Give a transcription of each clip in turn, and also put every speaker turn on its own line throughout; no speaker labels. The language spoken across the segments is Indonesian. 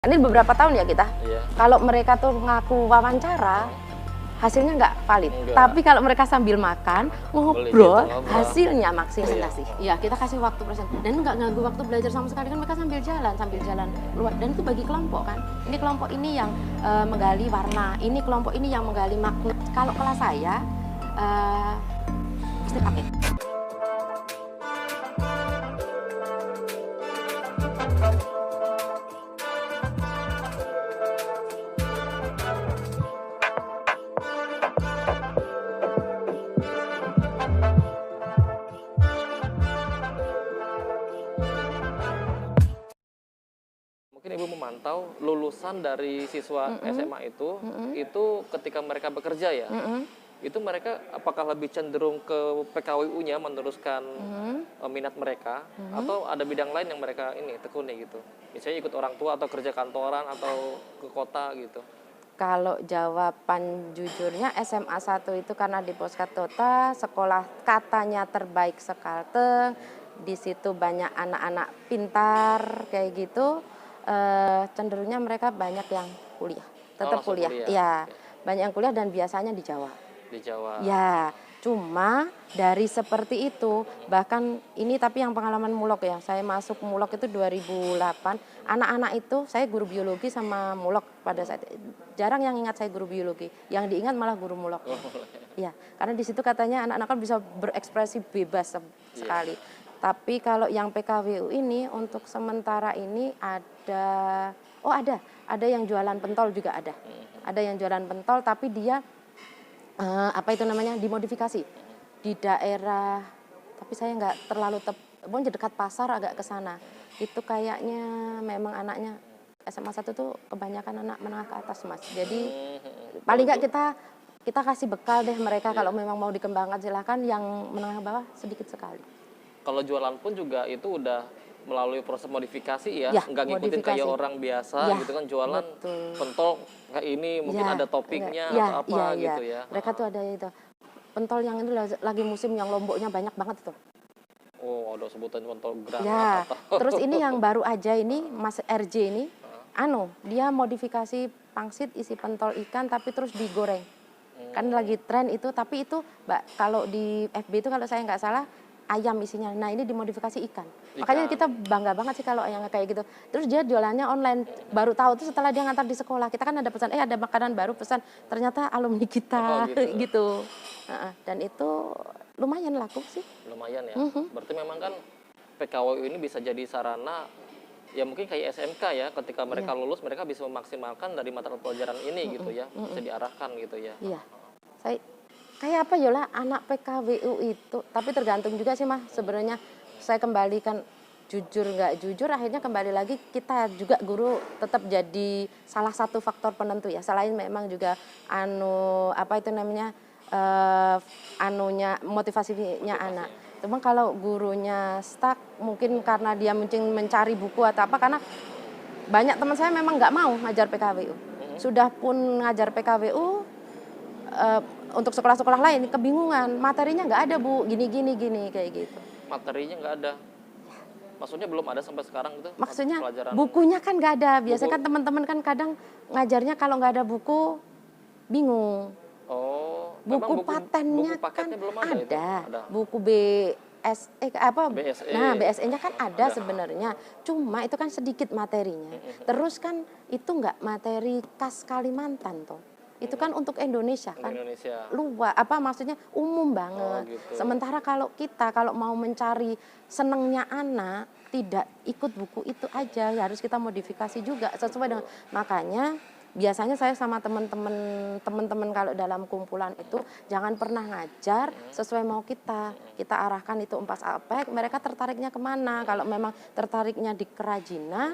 Ini beberapa tahun ya kita.
Iya.
Kalau mereka tuh ngaku wawancara, hasilnya nggak valid.
Enggak.
Tapi kalau mereka sambil makan, ngobrol,
ngobrol.
hasilnya maksimalasi.
Iya.
Ya kita kasih waktu present. Dan nggak ganggu waktu belajar sama sekali kan mereka sambil jalan luar. Dan itu bagi kelompok kan. Ini kelompok ini yang menggali warna, ini kelompok ini yang menggali makna. Kalau kelas saya pasti pakai.
Mungkin Ibu memantau lulusan dari siswa SMA itu ketika mereka bekerja ya, itu mereka apakah lebih cenderung ke PKWU-nya meneruskan minat mereka, atau ada bidang lain yang mereka ini tekuni gitu, misalnya ikut orang tua atau kerja kantoran atau ke kota gitu.
Kalau jawaban jujurnya SMA 1 itu karena di Poskat Tota, sekolah katanya terbaik sekalteng, di situ banyak anak-anak pintar kayak gitu, cenderungnya mereka banyak yang kuliah, tetap
langsung
kuliah.
kuliah.
Ya,
Oke.
banyak yang kuliah dan biasanya di Jawa.
Di Jawa.
Ya, cuma dari seperti itu, bahkan ini tapi yang pengalaman Mulok ya, saya masuk Mulok itu 2008, anak-anak itu, saya guru biologi sama Mulok pada saat jarang yang ingat saya guru biologi, yang diingat malah guru Mulok. Ya, karena di situ katanya anak-anak kan bisa berekspresi bebas sekali. Tapi kalau yang PKWU ini untuk sementara ini ada yang jualan pentol juga ada. Ada yang jualan pentol tapi dia apa itu namanya dimodifikasi di daerah, tapi saya nggak terlalu pokoknya dekat pasar agak ke sana. Itu kayaknya memang anaknya SMA 1 tuh kebanyakan anak menengah ke atas Mas. Jadi paling nggak kita kasih bekal deh mereka kalau memang mau dikembangkan silahkan, yang menengah bawah sedikit sekali.
Kalau jualan pun juga itu udah melalui proses modifikasi ya,
Ya,
nggak ngikutin kayak
modifikasi.
orang biasa
Ya,
gitu kan, jualan
betul.
pentol kayak ini mungkin
Ya,
ada toppingnya
ya,
atau apa
ya,
gitu ya.
Mereka tuh ada itu pentol yang itu lagi musim yang lomboknya banyak banget itu.
Oh, ada sebutan pentol granat
Ya,
atau
terus ini yang baru aja ini Mas RJ ini, dia modifikasi pangsit isi pentol ikan tapi terus digoreng. Kan lagi tren itu, tapi itu kalau di FB itu kalau saya nggak salah ayam isinya. Nah ini dimodifikasi ikan. Makanya kita bangga banget sih kalau yang kayak gitu. Terus dia jualannya online. Baru tahu tuh setelah dia ngantar di sekolah. Kita kan ada pesan, ada makanan baru pesan. Ternyata alumni kita gitu. Dan itu lumayan laku sih.
lumayan ya. Berarti memang kan PKWU ini bisa jadi sarana ya, mungkin kayak SMK ya, ketika mereka lulus mereka bisa memaksimalkan dari mata pelajaran ini gitu ya, bisa diarahkan gitu ya.
Iya. Saya kayak apa yola anak PKWU itu, tapi tergantung juga sih Mas sebenarnya. Saya kembalikan jujur nggak jujur, akhirnya kembali lagi kita juga guru tetap jadi salah satu faktor penentu ya. Selain memang juga apa itu namanya motivasinya anak. Cuma kalau gurunya stuck mungkin karena dia mungkin mencari buku atau apa, karena banyak teman saya memang nggak mau ngajar PKWU. Sudah pun ngajar PKWU untuk sekolah-sekolah lain kebingungan, materinya nggak ada Bu, gini kayak gitu.
Materinya nggak ada. Maksudnya belum ada sampai sekarang gitu?
Maksudnya
Pelajaran
bukunya kan nggak ada. Biasanya kan teman-teman kan kadang ngajarnya kalau nggak ada buku bingung.
Oh,
Buku patennya
buku paketnya
kan
belum ada. Itu? Ada.
Buku BSE apa?
BSE.
Nah, BSE-nya kan ada sebenarnya. Cuma itu kan sedikit materinya. Terus kan itu nggak materi khas Kalimantan toh. Itu kan untuk Indonesia kan.
Indonesia.
Luas, maksudnya umum banget.
Gitu.
Sementara kalau mau mencari senengnya anak, tidak ikut buku itu aja, harus kita modifikasi juga sesuai dengan. Makanya biasanya saya sama teman-teman kalau dalam kumpulan itu jangan pernah ngajar sesuai mau kita arahkan itu 4 aspek, mereka tertariknya kemana. Kalau memang tertariknya di kerajinan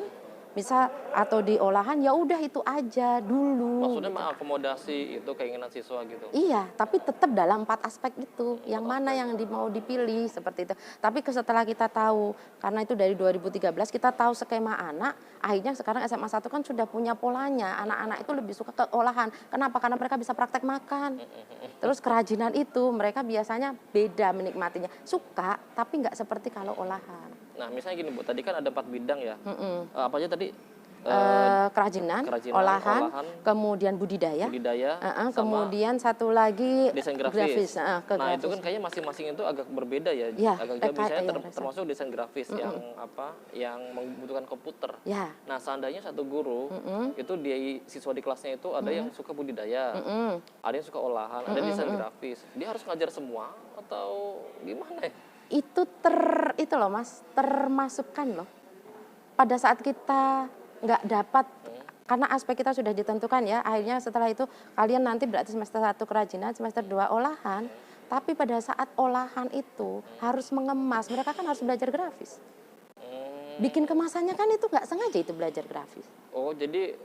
misal atau di olahan, ya udah itu aja dulu.
Maksudnya mengakomodasi itu keinginan siswa gitu.
Iya, tapi tetap dalam 4 aspek itu. Yang mana yang mau dipilih seperti itu. Tapi setelah kita tahu, karena itu dari 2013 kita tahu skema anak, akhirnya sekarang SMA 1 kan sudah punya polanya. Anak-anak itu lebih suka ke olahan. Kenapa? Karena mereka bisa praktek makan. Terus kerajinan itu mereka biasanya beda menikmatinya. Suka, tapi nggak seperti kalau olahan.
Nah, misalnya gini Bu, tadi kan ada 4 bidang ya. Apa aja tadi?
kerajinan,
kerajinan,
olahan,
olahan,
kemudian budidaya,
budidaya, sama
kemudian satu lagi
desain grafis.
ke
Nah, itu
grafis.
kan kayaknya masing-masing itu agak berbeda ya.
Ya,
Agak jauh misalnya
ya,
termasuk desain grafis yang apa? Yang membutuhkan komputer.
ya,
Nah, seandainya satu guru itu dia siswa di kelasnya itu ada yang suka budidaya, ada yang suka olahan, ada desain grafis. Dia harus ngajar semua atau gimana ya?
itu loh Mas, termasukkan loh. Pada saat kita nggak dapat, karena aspek kita sudah ditentukan ya, akhirnya setelah itu kalian nanti berarti semester 1 kerajinan, semester 2 olahan, tapi pada saat olahan itu harus mengemas, mereka kan harus belajar grafis. Bikin kemasannya kan itu nggak sengaja itu belajar grafis.
Oh, jadi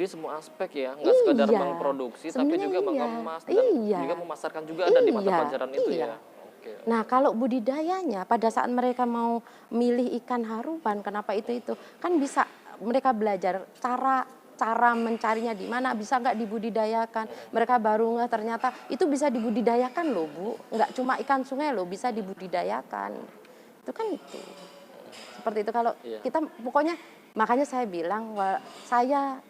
semua aspek ya, nggak sekedar
Iya,
memproduksi, tapi juga
sebenarnya iya.
mengemas dan
Iya.
juga memasarkan juga ada di mata
Iya,
pelajaran itu
iya.
ya. Oke.
Nah, kalau budidayanya pada saat mereka mau milih ikan haruan, kenapa itu kan bisa mereka belajar cara mencarinya di mana, bisa nggak dibudidayakan. Mereka baru nggak ternyata itu bisa dibudidayakan loh Bu, nggak cuma ikan sungai loh, bisa dibudidayakan. Itu kan itu. Seperti itu kalau
Iya.
kita pokoknya makanya saya bilang saya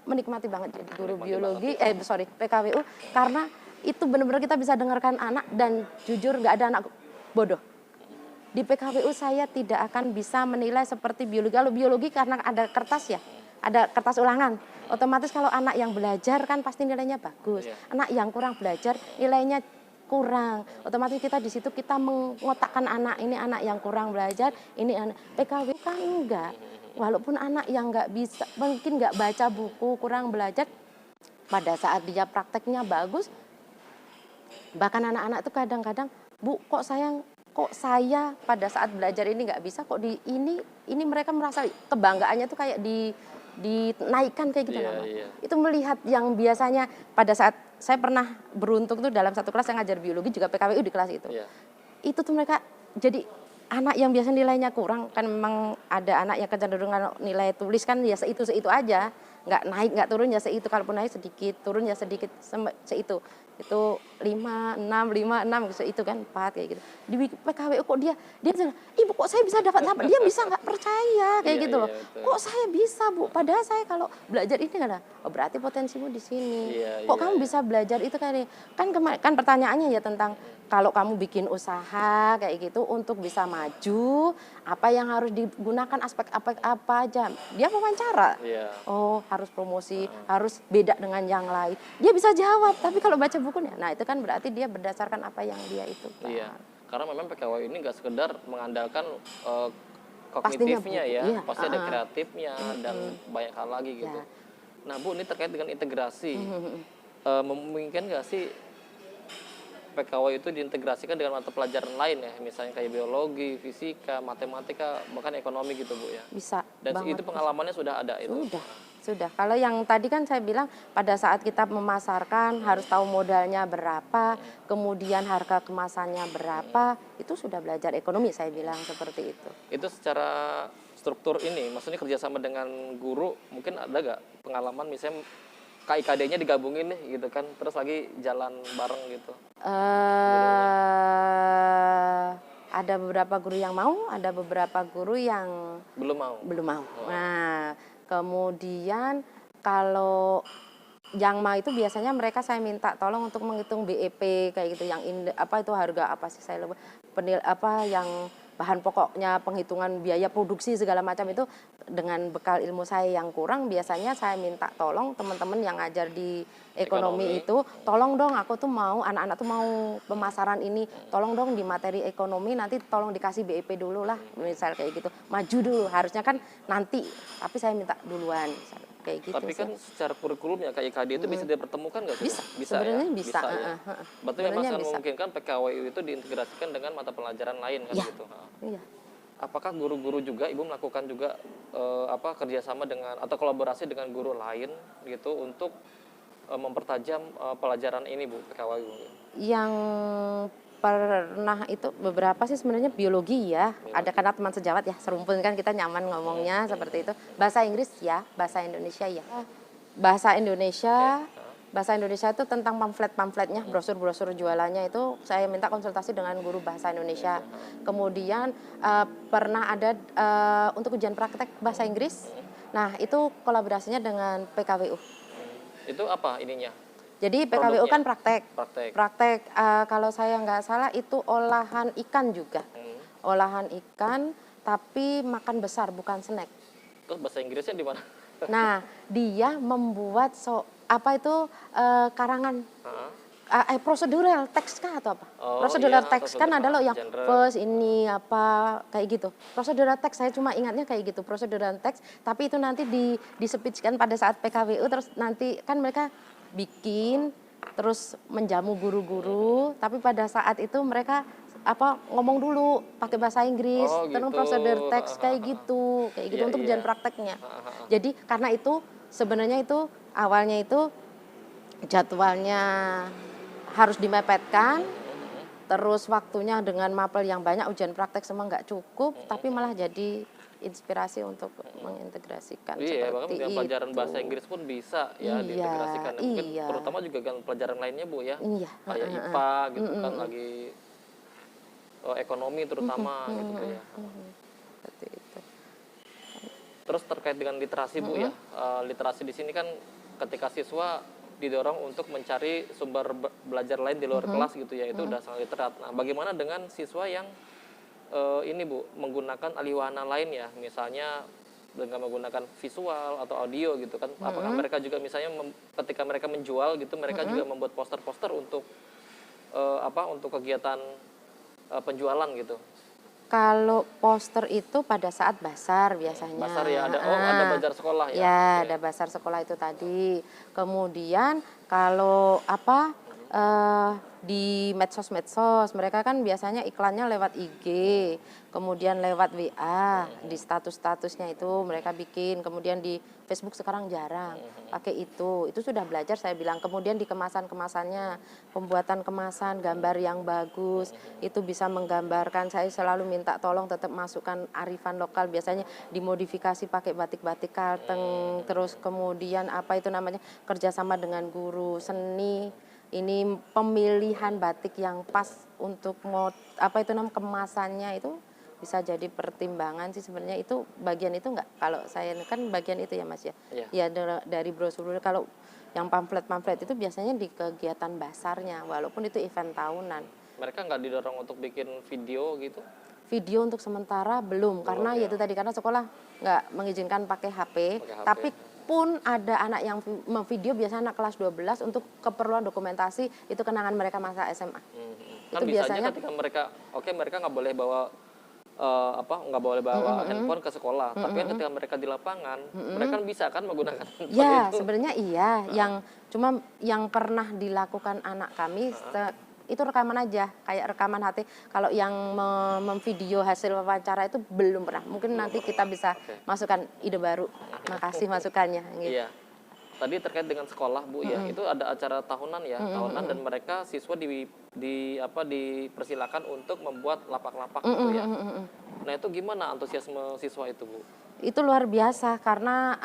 menikmati banget jadi guru biologi, PKWU karena itu benar-benar kita bisa dengarkan anak dan jujur nggak ada anak bodoh. Di PKWU saya tidak akan bisa menilai seperti biologi. Kalau biologi karena ada kertas ya, ada kertas ulangan. Otomatis kalau anak yang belajar kan pasti nilainya bagus.
Iya.
Anak yang kurang belajar nilainya kurang. Otomatis kita di situ kita mengotakkan anak ini anak yang kurang belajar, ini anak PKWU kan enggak. Walaupun anak yang nggak bisa, mungkin nggak baca buku, kurang belajar, pada saat dia prakteknya bagus, bahkan anak-anak tuh kadang-kadang, Bu, kok saya pada saat belajar ini nggak bisa, kok ini mereka merasa kebanggaannya tuh kayak dinaikkan kayak gitu.
Iya,
Mama.
iya.
Itu melihat yang biasanya pada saat saya pernah beruntung tuh dalam satu kelas yang ngajar biologi juga PKWU di kelas itu.
Iya.
Itu tuh mereka jadi anak yang biasa nilainya kurang, kan memang ada anak yang kecenderungan nilai tulis kan ya seitu aja, nggak naik nggak turun ya seitu, kalaupun naik sedikit turun ya sedikit seitu, itu 5, 6 seitu kan 4 kayak gitu. Di PKWU kok dia bilang, Ibu kok saya bisa dapat, dia bisa nggak percaya kayak
Iya,
gitu loh,
iya, betul.
kok saya bisa Bu, padahal saya kalau belajar ini kan, oh berarti potensimu di sini,
Iya,
kok
iya,
kamu
iya.
bisa belajar itu kan pertanyaannya ya tentang kalau kamu bikin usaha kayak gitu untuk bisa maju, apa yang harus digunakan aspek apa aja. Dia wawancara.
Iya.
Oh, harus promosi, harus beda dengan yang lain. Dia bisa jawab, tapi kalau baca bukunya, nah itu kan berarti dia berdasarkan apa yang dia itu. Kan.
Iya. Karena memang PKW ini nggak sekedar mengandalkan
Pastinya
kognitifnya
buku,
ya,
iya,
pasti ada kreatifnya dan banyak hal lagi gitu.
Ya.
Nah Bu, ini terkait dengan integrasi, memungkinkan nggak sih PKW itu diintegrasikan dengan mata pelajaran lain ya, misalnya kayak biologi, fisika, matematika, bahkan ekonomi gitu Bu ya.
Bisa
Dan
banget.
itu pengalamannya sudah ada itu.
Sudah. Kalau yang tadi kan saya bilang pada saat kita memasarkan harus tahu modalnya berapa, kemudian harga kemasannya berapa, itu sudah belajar ekonomi saya bilang seperti itu.
Itu secara struktur ini, maksudnya kerjasama dengan guru, mungkin ada nggak pengalaman misalnya KIKD-nya digabungin nih gitu kan, terus lagi jalan bareng gitu.
Ada beberapa guru yang mau, ada beberapa guru yang
Belum mau.
Nah, kemudian kalau yang mau itu biasanya mereka saya minta tolong untuk menghitung BEP kayak gitu, yang apa itu harga apa sih saya lupa, yang bahan pokoknya, penghitungan biaya produksi segala macam itu, dengan bekal ilmu saya yang kurang biasanya saya minta tolong teman-teman yang ngajar di ekonomi itu, tolong dong aku tuh mau anak-anak tuh mau pemasaran ini, tolong dong di materi ekonomi nanti tolong dikasih BEP dulu lah, misal kayak gitu, maju dulu, harusnya kan nanti tapi saya minta duluan misal, kayak gitu.
Tapi
sih.
kan secara kurikulum ya KIKD itu bisa dipertemukan nggak sih?
Bisa, sebenarnya
ya?
bisa.
Ya. Berarti memang
Sebenarnya
sangat
bisa.
memungkinkan PKWU itu diintegrasikan dengan mata pelajaran lain kan
Iya.
gitu.
Iya.
Apakah guru-guru juga Ibu melakukan juga kerjasama dengan atau kolaborasi dengan guru lain gitu untuk mempertajam pelajaran ini Bu, PKWU?
Yang pernah itu beberapa sih sebenarnya biologi ya. Ada karena teman sejawat ya, serumpun kan kita nyaman ngomongnya seperti itu. Bahasa Inggris ya, bahasa Indonesia ya. Bahasa Indonesia bahasa Indonesia itu tentang pamflet-pamfletnya, brosur-brosur jualannya itu saya minta konsultasi dengan guru bahasa Indonesia. Kemudian pernah ada untuk ujian praktek bahasa Inggris. Nah, itu kolaborasinya dengan PKWU.
Itu apa ininya?
Jadi PKWU
Produknya?
kan praktek.
Praktek.
Praktek kalau saya nggak salah itu olahan ikan juga. Olahan ikan tapi makan besar bukan snack.
Terus bahasa Inggrisnya di mana?
Nah, dia membuat karangan prosedural text kah atau apa?
Oh,
Prosedural
iya,
text kan ada loh yang
genre.
first ini apa kayak gitu. Prosedural text saya cuma ingatnya kayak gitu, prosedural text, tapi itu nanti di-speech-kan pada saat PKWU terus nanti kan mereka bikin terus menjamu guru-guru, tapi pada saat itu mereka ngomong dulu pakai bahasa Inggris,
Oh,
terus
gitu.
prosedur teks kayak gitu
Iya,
untuk
iya.
ujian prakteknya. Jadi karena itu sebenarnya itu awalnya itu jadwalnya harus dimepetkan, terus waktunya dengan mapel yang banyak ujian praktek semua nggak cukup, tapi malah jadi inspirasi untuk mengintegrasikan
Iya, bahkan
seperti
dengan pelajaran
itu.
bahasa Inggris pun bisa ya
Iya,
diintegrasikan. Mungkin
iya.
terutama juga kan pelajaran lainnya Bu ya.
Iya,
Kayak IPA gitu kan lagi ekonomi terutama gitu ya.
seperti itu.
Terus terkait dengan literasi Bu ya. Literasi di sini kan ketika siswa didorong untuk mencari sumber belajar lain di luar kelas gitu ya, itu udah sangat literat. Nah, bagaimana dengan siswa yang ini Bu, menggunakan aliwana lain ya, misalnya dengan menggunakan visual atau audio gitu kan, apakah mereka juga misalnya ketika mereka menjual gitu, mereka juga membuat poster-poster untuk untuk kegiatan penjualan gitu?
Kalau poster itu pada saat basar biasanya.
Basar ya, ada bazar sekolah ya?
Ya,
Oke.
ada basar sekolah itu tadi. Kemudian kalau di medsos-medsos, mereka kan biasanya iklannya lewat IG, kemudian lewat WA, di status-statusnya itu mereka bikin, kemudian di Facebook sekarang jarang pakai itu sudah belajar saya bilang. Kemudian di kemasan-kemasannya, pembuatan kemasan, gambar yang bagus, itu bisa menggambarkan, saya selalu minta tolong tetap masukkan arifan lokal, biasanya dimodifikasi pakai batik-batik kalteng, terus kemudian kerjasama dengan guru seni, ini pemilihan batik yang pas untuk kemasannya itu bisa jadi pertimbangan sih sebenarnya. Itu bagian itu enggak, kalau saya kan bagian itu ya Mas ya.
Iya.
Ya dari brosur. Kalau yang pamflet-pamflet itu biasanya di kegiatan basarnya, walaupun itu event tahunan.
Mereka nggak didorong untuk bikin video gitu?
Video untuk sementara belum, karena
ya.
itu tadi karena sekolah nggak mengizinkan pakai HP,
Pakai HP.
tapi pun ada anak yang memvideo, biasanya anak kelas 12 untuk keperluan dokumentasi, itu kenangan mereka masa SMA.
Kan
Itu
bisa
biasanya
aja ketika mereka nggak boleh bawa nggak boleh bawa handphone ke sekolah, tapi kan ketika mereka di lapangan, mereka kan bisa kan menggunakan handphone
ya
itu.
sebenarnya iya, yang pernah dilakukan anak kami itu rekaman aja, kayak rekaman HT. Kalau yang memvideo hasil wawancara itu belum pernah. Mungkin nanti kita bisa masukkan ide baru. Makasih masukannya. Gitu.
Iya. Tadi terkait dengan sekolah Bu ya, itu ada acara tahunan ya, tahunan dan mereka siswa dipersilakan untuk membuat lapak-lapak gitu ya. Nah itu gimana antusiasme siswa itu Bu?
Itu luar biasa karena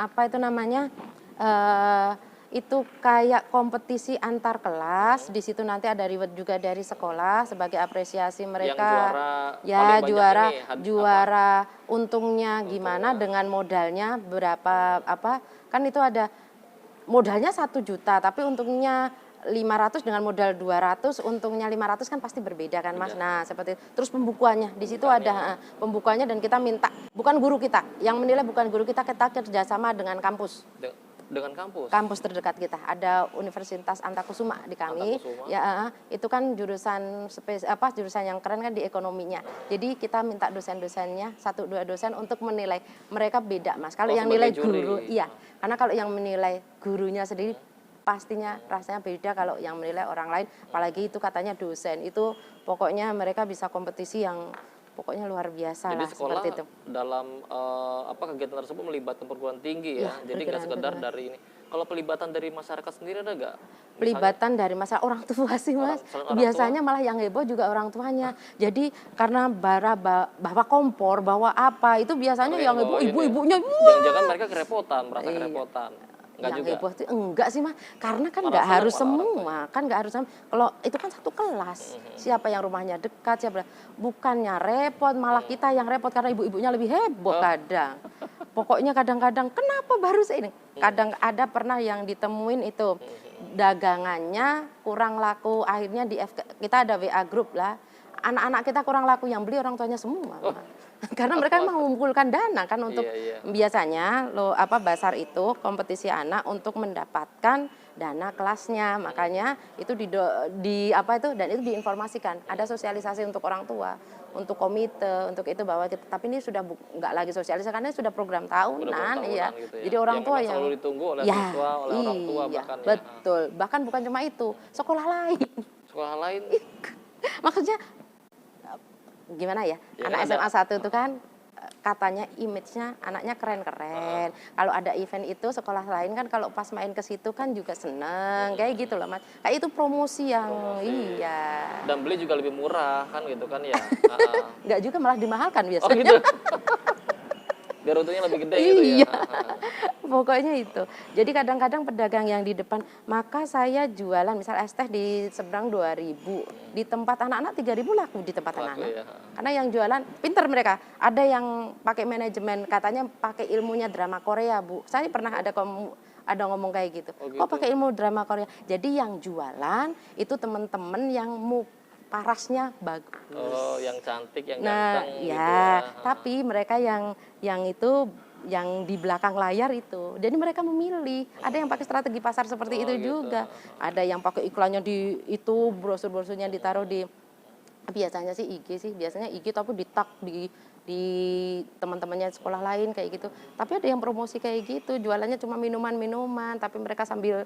itu kayak kompetisi antar kelas. Di situ nanti ada reward juga dari sekolah sebagai apresiasi mereka.
Yang juara
Juara untungnya gimana dengan modalnya berapa kan itu ada modalnya 1 juta tapi untungnya 500 dengan modal 200, untungnya 500 kan pasti berbeda kan Mas. Nah, seperti itu. Terus pembukuannya, di situ ada pembukuannya dan kita minta, bukan guru kita, yang menilai bukan guru kita kerjasama dengan kampus.
Dengan kampus?
Kampus terdekat kita, ada Universitas Antakusuma di kami.
Antakusuma.
Ya, itu kan jurusan jurusan yang keren kan di ekonominya. Jadi kita minta dosen-dosennya, 1-2 dosen untuk menilai. Mereka beda Mas. Kalau yang nilai guru, iya. Karena kalau yang menilai gurunya sendiri pastinya rasanya beda kalau yang menilai orang lain, apalagi itu katanya dosen. Itu pokoknya mereka bisa kompetisi yang pokoknya luar biasa.
Jadi
lah
sekolah
seperti itu.
dalam kegiatan tersebut melibatkan perguruan tinggi ya. Jadi nggak sekedar dari ini. Kalau pelibatan dari masyarakat sendiri ada nggak?
Pelibatan dari masyarakat, orang tua sih Mas. Biasanya malah yang heboh juga orang tuanya. Jadi karena bawa kompor, bawa apa, itu biasanya yang heboh ibu-ibunya.
Jangan-jangan mereka kerepotan, merasa kerepotan. Nggak
yang
juga?
heboh itu enggak sih Mas, karena kan
Malah
nggak
senang
harus
malah orang tuanya?
semua, kan nggak harus kalau itu kan satu kelas. Siapa yang rumahnya dekat, siapa bukannya repot, malah kita yang repot karena ibu-ibunya lebih heboh
Oh,
kadang. Pokoknya kadang-kadang kenapa baru ini? Kadang ada pernah yang ditemuin itu dagangannya kurang laku, akhirnya kita ada WA grup lah. Anak-anak kita kurang laku, yang beli orang tuanya semua.
oh,
Karena mereka
waduh.
mengumpulkan dana kan untuk
Iya, iya.
biasanya basar itu kompetisi anak untuk mendapatkan dana kelasnya. Makanya itu dan itu diinformasikan. Ada sosialisasi untuk orang tua, untuk komite, untuk itu bahwa tapi ini sudah nggak lagi sosialisasi karena ini sudah program
Udah
tahunan, iya.
tahunan gitu ya.
Jadi orang
Yang
tua
memang
yang
selalu ditunggu oleh
ya,
siswa, oleh orang tua
iya,
bahkan ya.
betul. Bahkan bukan cuma itu, sekolah lain.
Sekolah lain
Maksudnya gimana ya,
ya
anak
ada.
SMA 1 itu kan katanya image-nya anaknya keren-keren. Kalau ada event itu sekolah lain kan kalau pas main ke situ kan juga seneng, kayak gitu loh Mas. Kayak itu promosi yang
Promosi.
iya.
Dan beli juga lebih murah kan gitu kan ya. Heeh.
Enggak juga malah dimahalkan
Oh
biasanya.
gitu. Biar untungnya lebih gede gitu ya.
Iya. Pokoknya itu. Jadi kadang-kadang pedagang yang di depan, maka saya jualan misal es teh di seberang 2.000, di tempat anak-anak 3.000 laku di tempat
Laku
anak-anak.
ya.
Karena yang jualan pinter mereka. Ada yang pakai manajemen, katanya pakai ilmunya drama Korea, Bu. Saya pernah ada ngomong kayak gitu.
Oh
Kok
gitu.
pakai ilmu drama Korea? Jadi yang jualan itu teman-teman yang parasnya bagus.
Oh, yang cantik, yang
Nah,
ganteng gitu
ya,
ya.
tapi mereka yang itu yang di belakang layar itu. Jadi mereka memilih. Ada yang pakai strategi pasar seperti
Oh,
itu
gitu.
juga. Ada yang pakai iklannya di itu, brosur-brosurnya ditaruh di biasanya sih IG sih, biasanya IG tapi di teman-temannya sekolah lain kayak gitu. Tapi ada yang promosi kayak gitu, jualannya cuma minuman-minuman, tapi mereka sambil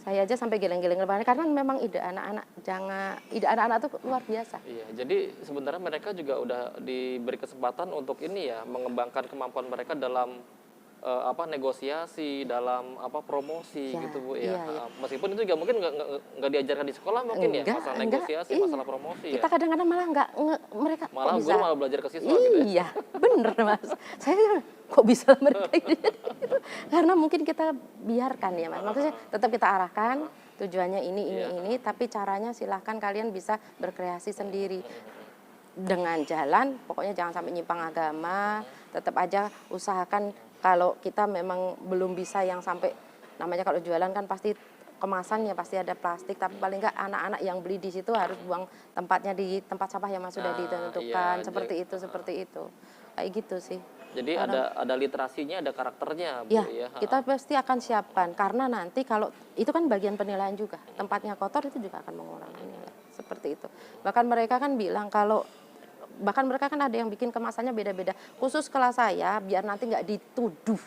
saya aja sampai geleng-geleng lebaran karena memang ide anak-anak tuh luar biasa.
Iya, jadi sebenarnya mereka juga udah diberi kesempatan untuk ini ya, mengembangkan kemampuan mereka dalam negosiasi, dalam promosi
Ya,
gitu Bu ya.
iya, iya.
Meskipun itu juga mungkin nggak diajarkan di sekolah mungkin ya, masalah negosiasi,
iya.
masalah promosi
Kita
ya.
kadang-kadang malah mereka kok
Malah
bisa.
guru malah belajar ke siswa gitu ya.
Iya, bener Mas. Saya bilang, kok bisa mereka gitu. Karena mungkin kita biarkan ya Mas. Maksudnya tetap kita arahkan tujuannya
Iya.
ini, tapi caranya silahkan kalian bisa berkreasi sendiri. Dengan jalan, pokoknya jangan sampai nyimpang agama, tetap aja usahakan kalau kita memang belum bisa yang sampai, namanya kalau jualan kan pasti kemasannya pasti ada plastik, tapi paling enggak anak-anak yang beli di situ harus buang tempatnya di tempat sampah yang sudah ditentukan,
Iya,
seperti itu. Kayak gitu sih.
Jadi ada literasinya, ada karakternya Bu
Ya,
ya.
kita pasti akan siapkan karena nanti kalau itu kan bagian penilaian juga. Tempatnya kotor itu juga akan mengurangi nilai. Seperti itu. Bahkan mereka kan bilang bahkan mereka kan ada yang bikin kemasannya beda-beda. Khusus kelas saya biar nanti nggak dituduh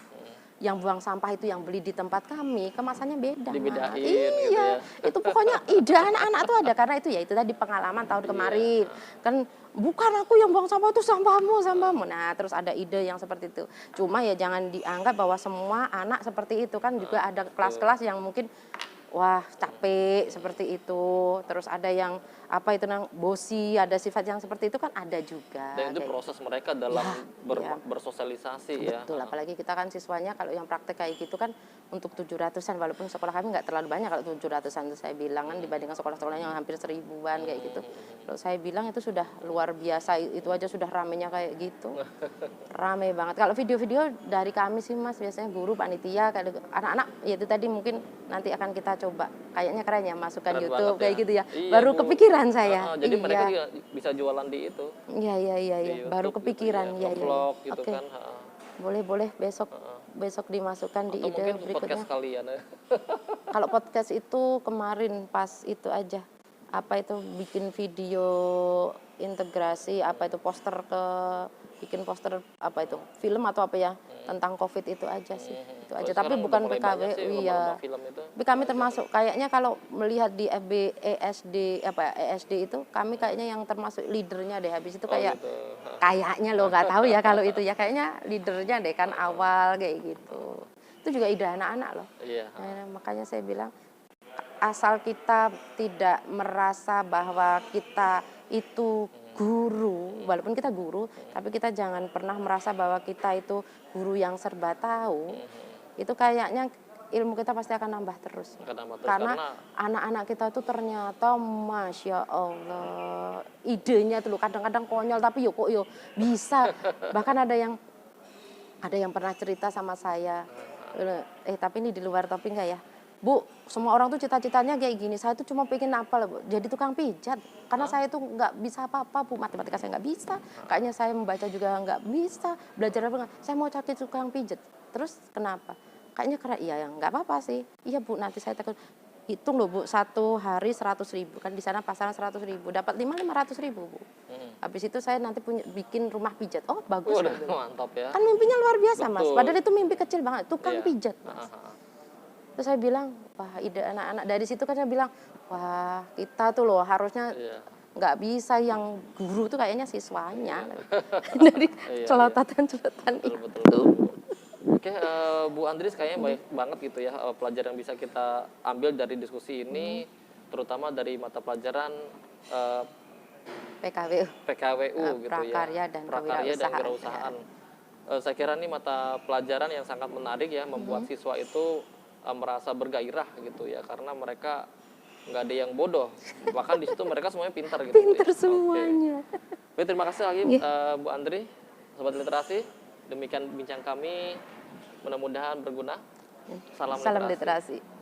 yang buang sampah itu yang beli di tempat kami, kemasannya beda.
Dibedain
Mas.
gitu
Iya,
ya.
itu pokoknya ide anak-anak tuh ada karena itu tadi pengalaman tahun kemarin. Kan bukan aku yang buang sampah, itu sampahmu. Nah, terus ada ide yang seperti itu. Cuma ya jangan dianggap bahwa semua anak seperti itu kan juga ada kelas-kelas yang mungkin wah capek seperti itu. Terus ada yang bosi, ada sifat yang seperti itu kan ada juga.
Dan itu
kayak
proses mereka dalam
iya.
bersosialisasi ya.
Betul, apalagi kita kan siswanya kalau yang praktek kayak gitu kan untuk 700-an, walaupun sekolah kami nggak terlalu banyak kalau 700-an itu saya bilang kan dibandingkan sekolah-sekolah yang hampir 1.000-an kayak gitu. Kalau saya bilang itu sudah luar biasa, itu aja sudah ramenya kayak gitu. Rame banget. Kalau video-video dari kami sih Mas, biasanya guru, panitia, anak-anak ya itu tadi mungkin nanti akan kita coba. Kayaknya keren ya masukkan
Keren
YouTube
banget
kayak
ya.
gitu ya.
Iya,
Baru
Bu.
kepikiran saya.
Jadi mereka
Iya.
juga bisa jualan di itu.
Iya.
Di
Baru
YouTube
kepikiran
gitu,
ya.
vlog gitu
Oke.
kan.
Boleh besok dimasukkan di
Atau
ide
mungkin
berikutnya.
podcast kalian ya.
Kalau podcast itu kemarin pas itu aja. Bikin video integrasi, bikin poster film atau tentang COVID itu aja sih. Itu aja,
Terus
tapi
sekarang
bukan
udah mulai
PKW,
banyak sih
iya.
lomba-lomba film itu.
Tapi kami termasuk kayaknya kalau melihat di FB ESD itu kami kayaknya yang termasuk leadernya deh. Habis itu kayak
Gitu.
kayaknya loh nggak tahu ya kalau itu ya kayaknya leadernya deh kan awal kayak gitu. Itu juga ide anak-anak loh.
Iya.
Nah, makanya saya bilang asal kita tidak merasa bahwa kita itu guru, walaupun kita guru, tapi kita jangan pernah merasa bahwa kita itu guru yang serba tahu. Itu kayaknya ilmu kita pasti akan nambah terus.
Akan nambah terus,
Karena anak-anak kita tuh ternyata Masya Allah, idenya tuh loh, kadang-kadang konyol tapi yo kok yo bisa. Bahkan ada yang pernah cerita sama saya, tapi ini di luar topik nggak ya? Bu, semua orang tuh cita-citanya kayak gini, saya tuh cuma pengen apa lah Bu, jadi tukang pijat. Karena saya tuh nggak bisa apa-apa Bu, matematika saya nggak bisa, kayaknya saya membaca juga nggak bisa, belajar apa nggak, saya mau cari tukang pijat. Terus kenapa? Kayaknya karena iya ya nggak apa-apa sih. Iya Bu, nanti saya tekan, hitung loh Bu, 1 hari 100.000, kan di sana pasaran 100.000, dapat 500.000 Bu. Habis itu saya nanti bikin rumah pijat. Oh bagus.
Waduh, mantap ya.
Kan mimpinya luar biasa Mas,
Betul.
padahal itu mimpi kecil banget, tukang
Iya.
pijat Mas. Terus saya bilang, wah ide anak-anak, dari situ kan saya bilang, wah kita tuh loh harusnya
Iya.
nggak bisa yang guru tuh kayaknya siswanya. Dari
Iya,
celotetan-celotetan
Betul,
itu.
betul. Oke, Bu Andris, kayaknya banyak banget gitu ya pelajaran yang bisa kita ambil dari diskusi ini, terutama dari mata pelajaran
PKWU,
PKWU gitu ya,
prakarya dan
prakarya dan
kewirausahaan.
kewirausahaan. Saya kira ini mata pelajaran yang sangat menarik ya, membuat siswa itu merasa bergairah gitu ya, karena mereka nggak ada yang bodoh, bahkan di situ mereka semuanya pintar gitu.
Pinter
ya.
semuanya.
Oke, terima kasih lagi
Iya.
Bu Andri, Sobat Literasi. Demikian bincang kami, mudah-mudahan berguna. Salam
Salam
literasi.
literasi.